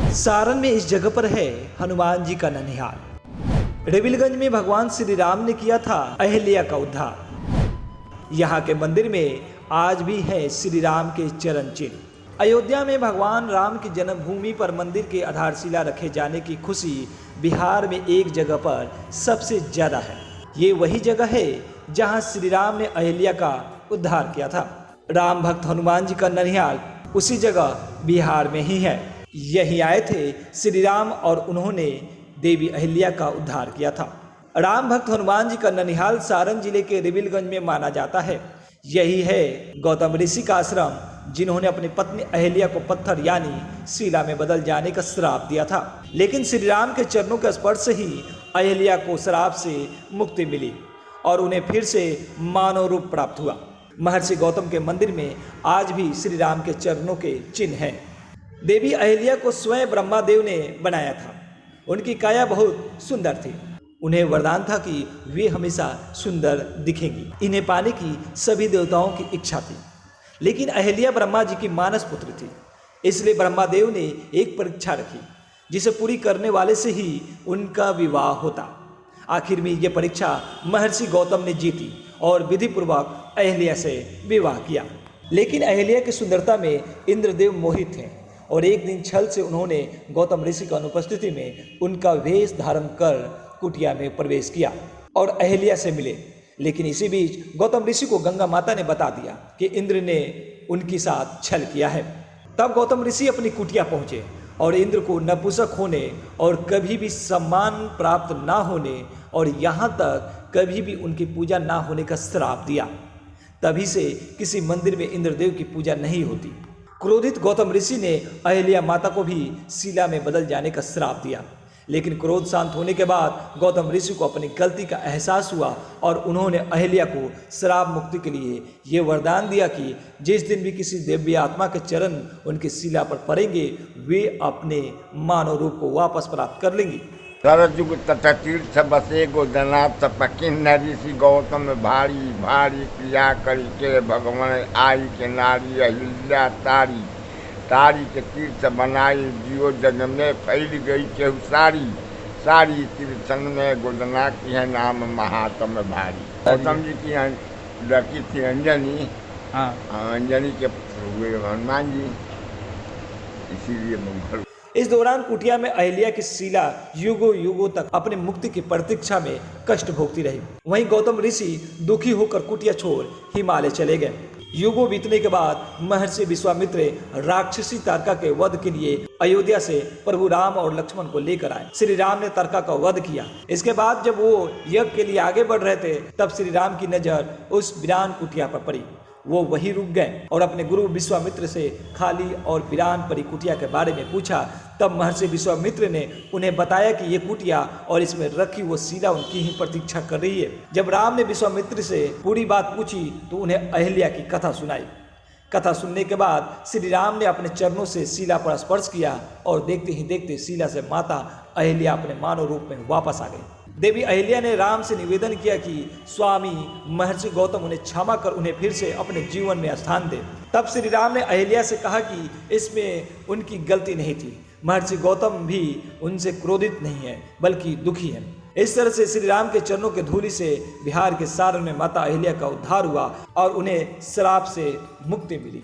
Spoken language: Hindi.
सारण में इस जगह पर है हनुमान जी का ननिहाल। रेविलगंज में भगवान श्री राम ने किया था अहिल्या का उद्धार। यहाँ के मंदिर में आज भी है श्री राम के चरण चिन्ह। अयोध्या में भगवान राम की जन्मभूमि पर मंदिर के आधारशिला रखे जाने की खुशी बिहार में एक जगह पर सबसे ज्यादा है। ये वही जगह है जहाँ श्री राम ने अहिल्या का उद्धार किया था। राम भक्त हनुमान जी का ननिहाल उसी जगह बिहार में ही है। यही आए थे श्री राम और उन्होंने देवी अहिल्या का उद्धार किया था। राम भक्त हनुमान जी का ननिहाल सारण जिले के रेविलगंज में माना जाता है। यही है गौतम ऋषि का आश्रम, जिन्होंने अपनी पत्नी अहिल्या को पत्थर यानी शिला में बदल जाने का श्राप दिया था। लेकिन श्री राम के चरणों के स्पर्श से ही अहिल्या को श्राप से मुक्ति मिली और उन्हें फिर से मानव रूप प्राप्त हुआ। महर्षि गौतम के मंदिर में आज भी श्री राम के चरणों के चिन्ह हैं। देवी अहिल्या को स्वयं ब्रह्मादेव ने बनाया था। उनकी काया बहुत सुंदर थी। उन्हें वरदान था कि वे हमेशा सुंदर दिखेंगी। इन्हें पाने की सभी देवताओं की इच्छा थी, लेकिन अहिल्या ब्रह्मा जी की मानस पुत्री थी। इसलिए ब्रह्मादेव ने एक परीक्षा रखी, जिसे पूरी करने वाले से ही उनका विवाह होता। आखिर में यह परीक्षा महर्षि गौतम ने जीती और विधिपूर्वक अहिल्या से विवाह किया। लेकिन अहिल्या की सुंदरता में इंद्रदेव मोहित थे और एक दिन छल से उन्होंने गौतम ऋषि की अनुपस्थिति में उनका वेश धारण कर कुटिया में प्रवेश किया और अहिल्या से मिले। लेकिन इसी बीच गौतम ऋषि को गंगा माता ने बता दिया कि इंद्र ने उनके साथ छल किया है। तब गौतम ऋषि अपनी कुटिया पहुंचे और इंद्र को नपुंसक होने और कभी भी सम्मान प्राप्त ना होने और यहाँ तक कभी भी उनकी पूजा ना होने का श्राप दिया। तभी से किसी मंदिर में इंद्रदेव की पूजा नहीं होती। क्रोधित गौतम ऋषि ने अहिल्या माता को भी शिला में बदल जाने का श्राप दिया। लेकिन क्रोध शांत होने के बाद गौतम ऋषि को अपनी गलती का एहसास हुआ और उन्होंने अहिल्या को श्राप मुक्ति के लिए ये वरदान दिया कि जिस दिन भी किसी दिव्य आत्मा के चरण उनकी शिला पर पड़ेंगे, वे अपने मानव रूप को वापस प्राप्त कर लेंगी। सरजुग तथा तीर्थ बसे गोदनाथ पकिन ऋषि गौतम भारी भारी क्रिया करके भगवान आई के नारी अहिल्या तारी तारी के तीर्थ बनाई जियो जग में फैल गई केहू सारी सारी तीर्थन में गोदना की है नाम महात्म भारी। गौतम जी की लड़की थी अंजनी। अंजनी के पुत्र हुए हनुमान जी, इसीलिए मंगल। इस दौरान कुटिया में अहिल्या की शिला युगों युगों तक अपनी मुक्ति की प्रतीक्षा में कष्ट भोगती रही। वहीं गौतम ऋषि दुखी होकर कुटिया छोड़ हिमालय चले गए। युगों बीतने के बाद महर्षि विश्वामित्र राक्षसी तारका के वध के लिए अयोध्या से प्रभु राम और लक्ष्मण को लेकर आए। श्री राम ने तारका का वध किया। इसके बाद जब वो यज्ञ के लिए आगे बढ़ रहे थे, तब श्री राम की नजर उस वीरान कुटिया पर पड़ी। वो वहीं रुक गए और अपने गुरु विश्वामित्र से खाली और वीरान परी कुटिया के बारे में पूछा। तब महर्षि विश्वामित्र ने उन्हें बताया कि ये कुटिया और इसमें रखी वो शिला उनकी ही प्रतीक्षा कर रही है। जब राम ने विश्वामित्र से पूरी बात पूछी तो उन्हें अहिल्या की कथा सुनाई। कथा सुनने के बाद श्री राम ने अपने चरणों से शिला पर स्पर्श किया और देखते ही देखते शिला से माता अहिल्या अपने मानव रूप में वापस आ गई। देवी अहिल्या ने राम से निवेदन किया कि स्वामी महर्षि गौतम उन्हें क्षमा कर उन्हें फिर से अपने जीवन में स्थान दे। तब श्री राम ने अहिल्या से कहा कि इसमें उनकी गलती नहीं थी। महर्षि गौतम भी उनसे क्रोधित नहीं है, बल्कि दुखी है। इस तरह से श्री राम के चरणों के धूलि से बिहार के सारण में माता अहिल्या का उद्धार हुआ और उन्हें श्राप से मुक्ति मिली।